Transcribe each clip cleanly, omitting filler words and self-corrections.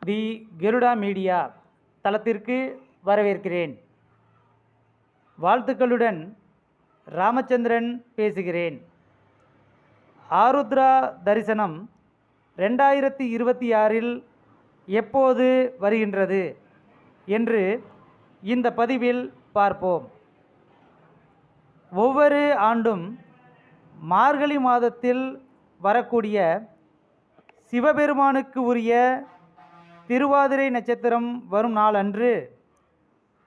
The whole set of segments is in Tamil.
தி கெருடா மீடியா தளத்திற்கு வரவேற்கிறேன். வாழ்த்துக்களுடன் ராமச்சந்திரன் பேசுகிறேன். ஆருத்ரா தரிசனம் 2026 எப்போது வருகின்றது என்று இந்த பதிவில் பார்ப்போம். ஒவ்வொரு ஆண்டும் மார்கழி மாதத்தில் வரக்கூடிய சிவபெருமானுக்கு உரிய திருவாதிரை நட்சத்திரம் வரும் நாள் அன்று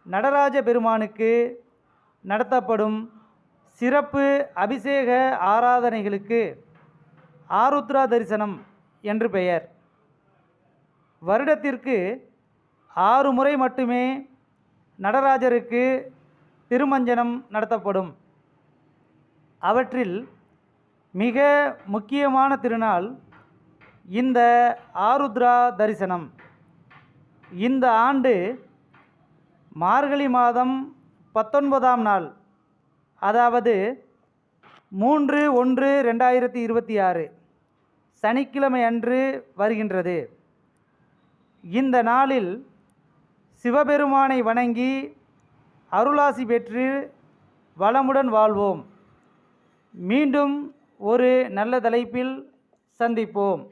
நடராஜ பெருமானுக்கு நடத்தப்படும் சிறப்பு அபிஷேக ஆராதனைகளுக்கு ஆருத்ரா தரிசனம் என்று பெயர். வருடத்திற்கு 6 முறை மட்டுமே நடராஜருக்கு திருமஞ்சனம் நடத்தப்படும். அவற்றில் மிக முக்கியமான திருநாள் இந்த ஆருத்ரா தரிசனம். இந்த ஆண்டு மார்கழி மாதம் 19ஆம் நாள், அதாவது 3/1/2026 சனிக்கிழமை அன்று வருகின்றது. இந்த நாளில் சிவபெருமானை வணங்கி அருளாசி பெற்று வளமுடன் வாழ்வோம். மீண்டும் ஒரு நல்ல தலைப்பில் சந்திப்போம்.